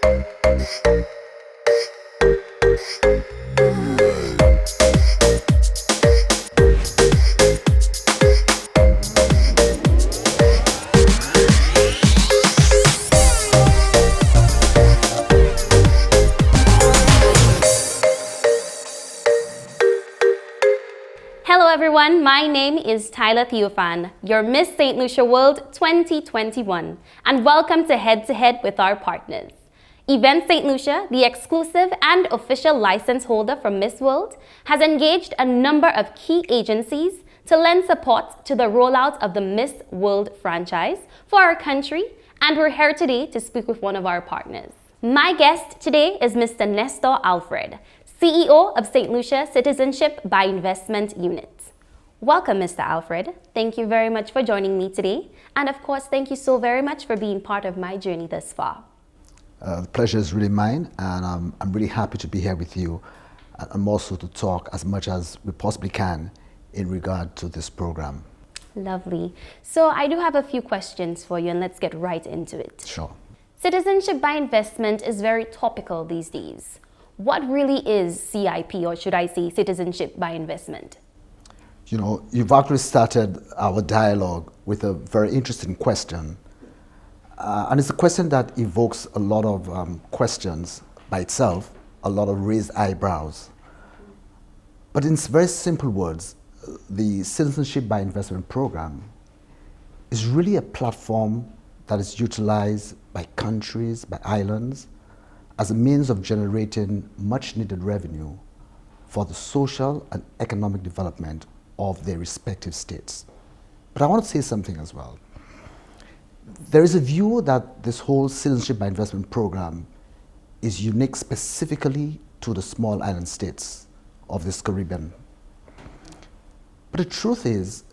Hello everyone, my name is Theophane, your Miss St. Lucia World 2021, and welcome to Head to Head with our partners. Event St. Lucia, the exclusive and official license holder for Miss World, has engaged a number of key agencies to lend support to the rollout of the Miss World franchise for our country, and we're here today to speak with one of our partners. My guest today is Mr. Nestor Alfred, CEO of St. Lucia Citizenship by Investment Unit. Welcome, Mr. Alfred. Thank you very much for joining me today. And of course, thank you so very much for being part of my journey thus far. The pleasure is really mine, and I'm really happy to be here with you and also to talk as much as we possibly can in regard to this program. Lovely. So I do have a few questions for you, and let's get right into it. Sure. Citizenship by investment is very topical these days. What really is CIP, or should I say citizenship by investment? You know, you've actually started our dialogue with a very interesting question. And it's a question that evokes a lot of questions by itself, a lot of raised eyebrows. But in very simple words, the Citizenship by Investment program is really a platform that is utilized by countries, by islands, as a means of generating much needed revenue for the social and economic development of their respective states. But I want to say something as well. There is a view that this whole Citizenship by Investment program is unique specifically to the small island states of this Caribbean. But the truth is,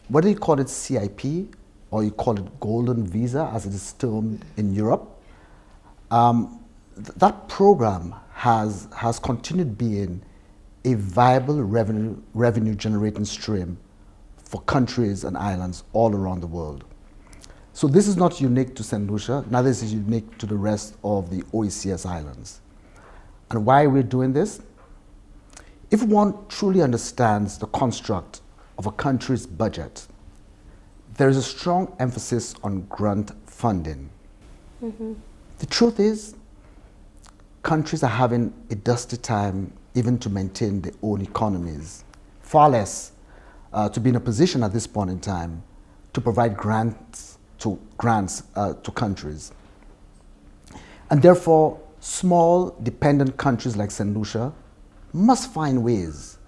whether you call it CIP or you call it Golden Visa, as it is termed in Europe, that program has continued being a viable revenue generating stream for countries and islands all around the world. So this is not unique to St. Lucia, neither is it unique to the rest of the OECS islands. And why we're doing this? If one truly understands the construct of a country's budget, there is a strong emphasis on grant funding. Mm-hmm. The truth is, countries are having a dusty time even to maintain their own economies, far less to be in a position at this point in time to provide grants to countries. And therefore, small dependent countries like St. Lucia must find ways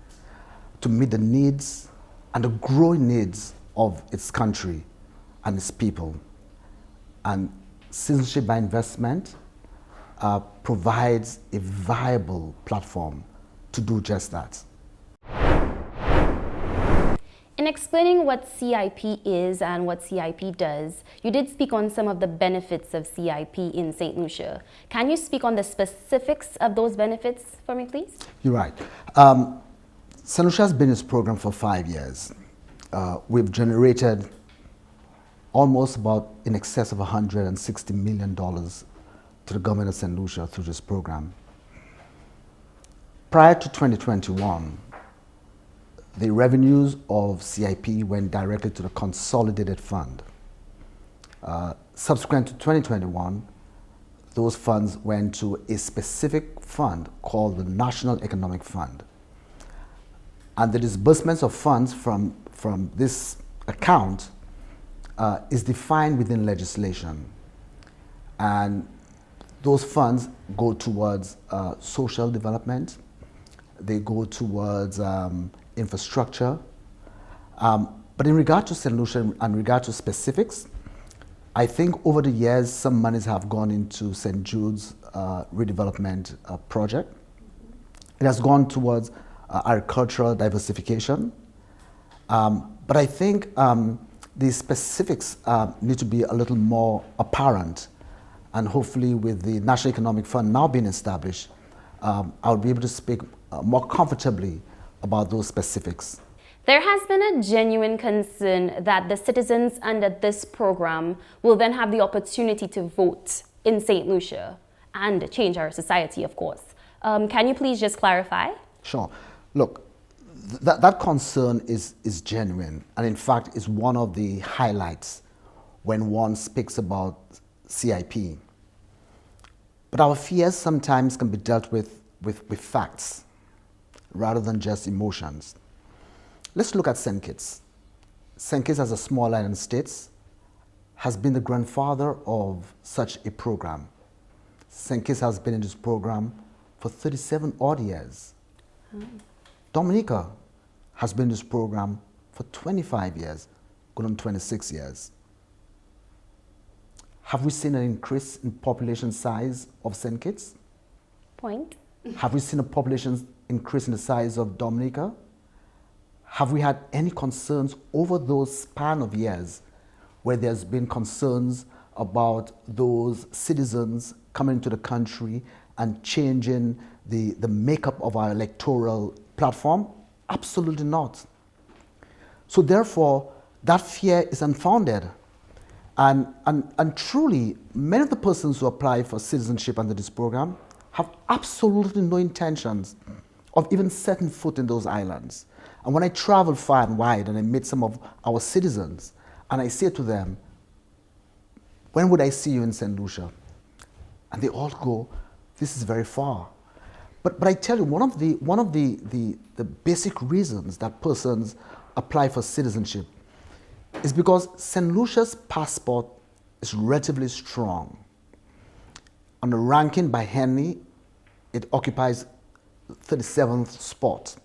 to meet the needs and the growing needs of its country and its people. And Citizenship by Investment provides a viable platform to do just that. In explaining what CIP is and what CIP does, you did speak on some of the benefits of CIP in St. Lucia. Can you speak on the specifics of those benefits for me, please? You're right. St. Lucia has been in this program for 5 years. We've generated almost about in excess of $160 million to the government of St. Lucia through this program. Prior to 2021, the revenues of CIP went directly to the consolidated fund. Subsequent to 2021, those funds went to a specific fund called the National Economic Fund. And the disbursements of funds from this account is defined within legislation. And those funds go towards social development, they go towards infrastructure. But in regard to St. Lucia and in regard to specifics, I think over the years some monies have gone into St. Jude's redevelopment project. It has gone towards agricultural diversification. But I think the specifics need to be a little more apparent. And hopefully with the National Economic Fund now being established, I'll be able to speak more comfortably about those specifics. There has been a genuine concern that the citizens under this program will then have the opportunity to vote in St. Lucia. and change our society, of course. Can you please just clarify? Sure. Look, that concern is genuine, and in fact is one of the highlights when one speaks about CIP. But our fears sometimes can be dealt with facts rather than just emotions. Let's look at St. Kitts. St. Kitts, as a small island state, has been the grandfather of such a program. St. Kitts has been in this program for 37 odd years. Dominica has been in this program for 25 years, going on 26 years. Have we seen an increase in population size of St. Kitts? Point. Have we seen a population increase in the size of Dominica? Have we had any concerns over those span of years where there's been concerns about those citizens coming to the country and changing the makeup of our electoral platform? Absolutely not. So therefore, that fear is unfounded. And truly, many of the persons who apply for citizenship under this program have absolutely no intentions of even setting foot in those islands. And when I travel far and wide and I meet some of our citizens, and I say to them, when would I see you in St. Lucia? And they all go, this is very far. But I tell you, one of the basic reasons that persons apply for citizenship is because St. Lucia's passport is relatively strong. On the ranking by Henley, it occupies 37th spot.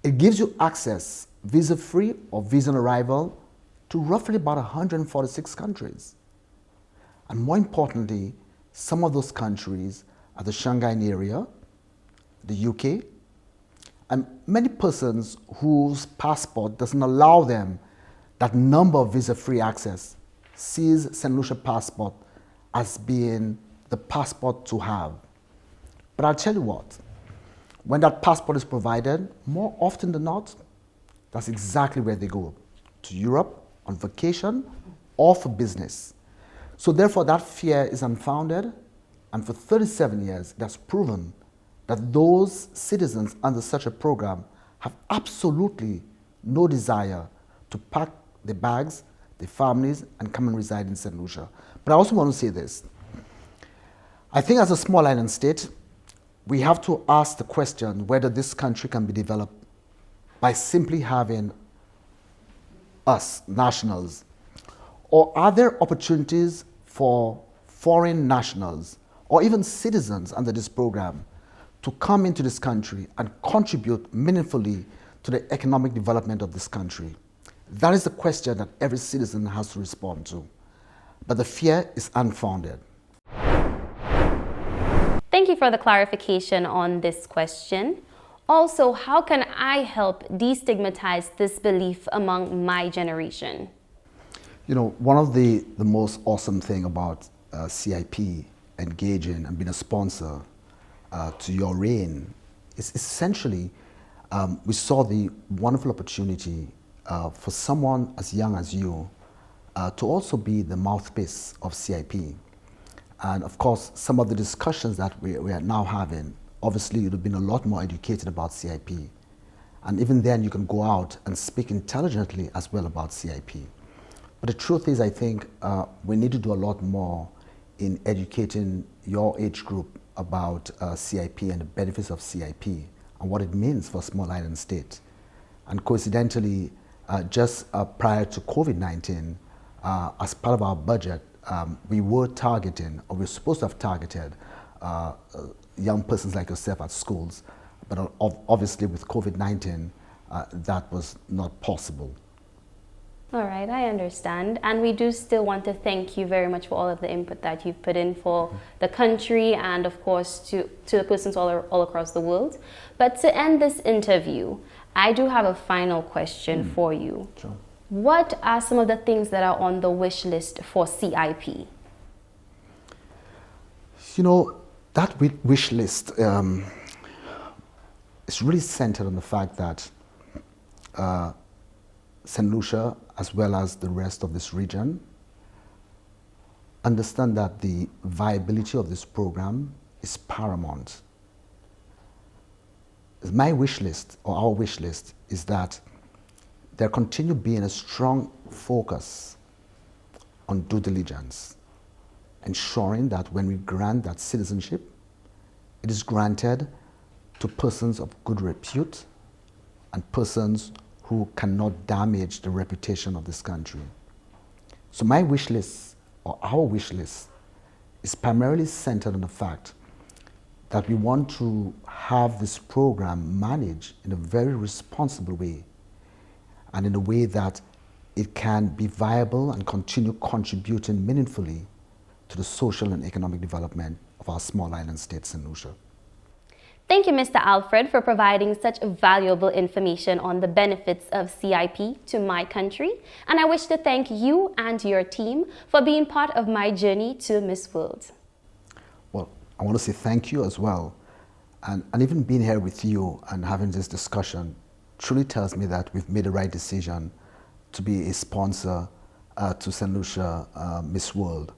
It gives you access, visa-free or visa on arrival, to roughly about 146 countries. And more importantly, some of those countries are the Schengen area, the UK, and many persons whose passport doesn't allow them that number of visa-free access sees St. Lucia passport as being the passport to have. But I'll tell you what, when that passport is provided, more often than not, that's exactly where they go, to Europe, on vacation, or for business. So therefore, that fear is unfounded, and for 37 years, it has proven that those citizens under such a program have absolutely no desire to pack their bags, their families, and come and reside in St. Lucia. But I also want to say this. I think as a small island state, we have to ask the question whether this country can be developed by simply having us, nationals, or are there opportunities for foreign nationals or even citizens under this program to come into this country and contribute meaningfully to the economic development of this country? That is the question that every citizen has to respond to. But the fear is unfounded. Thank you for the clarification on this question. Also, how can I help destigmatize this belief among my generation? You know, one of the most awesome thing about CIP engaging and being a sponsor to your reign is essentially we saw the wonderful opportunity for someone as young as you to also be the mouthpiece of CIP. And of course, some of the discussions that we are now having, obviously you'd have been a lot more educated about CIP. And even then you can go out and speak intelligently as well about CIP. But the truth is, I think we need to do a lot more in educating your age group about CIP and the benefits of CIP and what it means for a small island state. And coincidentally, just prior to COVID-19, as part of our budget, we were targeting, or we were supposed to have targeted, young persons like yourself at schools. But obviously with COVID-19, that was not possible. All right, I understand. And we do still want to thank you very much for all of the input that you've put in for the country and, of course, to the persons all across the world. But to end this interview, I do have a final question for you. Sure. What are some of the things that are on the wish list for CIP? You know, that wish list is really centered on the fact that St. Lucia, as well as the rest of this region, understand that the viability of this program is paramount. My wish list, or our wish list, is that there continue being a strong focus on due diligence, ensuring that when we grant that citizenship, it is granted to persons of good repute and persons who cannot damage the reputation of this country. So my wish list, or our wish list, is primarily centered on the fact that we want to have this program managed in a very responsible way, and in a way that it can be viable and continue contributing meaningfully to the social and economic development of our small island state, St. Lucia. Thank you, Mr. Alfred, for providing such valuable information on the benefits of CIP to my country. And I wish to thank you and your team for being part of my journey to Miss World. Well, I want to say thank you as well. And even being here with you and having this discussion truly tells me that we've made the right decision to be a sponsor to St. Lucia Miss World.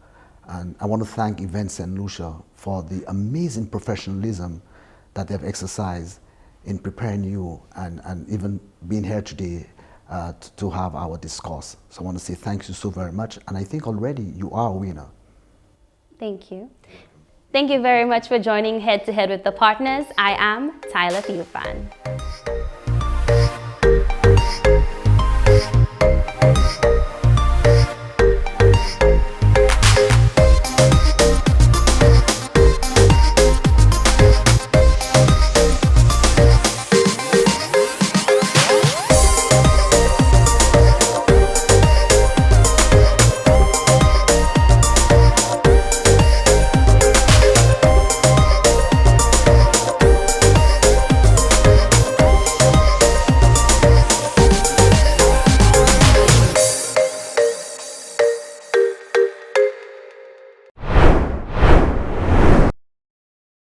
And I want to thank Event St. Lucia for the amazing professionalism that they've exercised in preparing you and even being here today to have our discourse. So I want to say thank you so very much. And I think already you are a winner. Thank you. Thank you very much for joining Head to Head with the Partners. I am Tyler Theophane.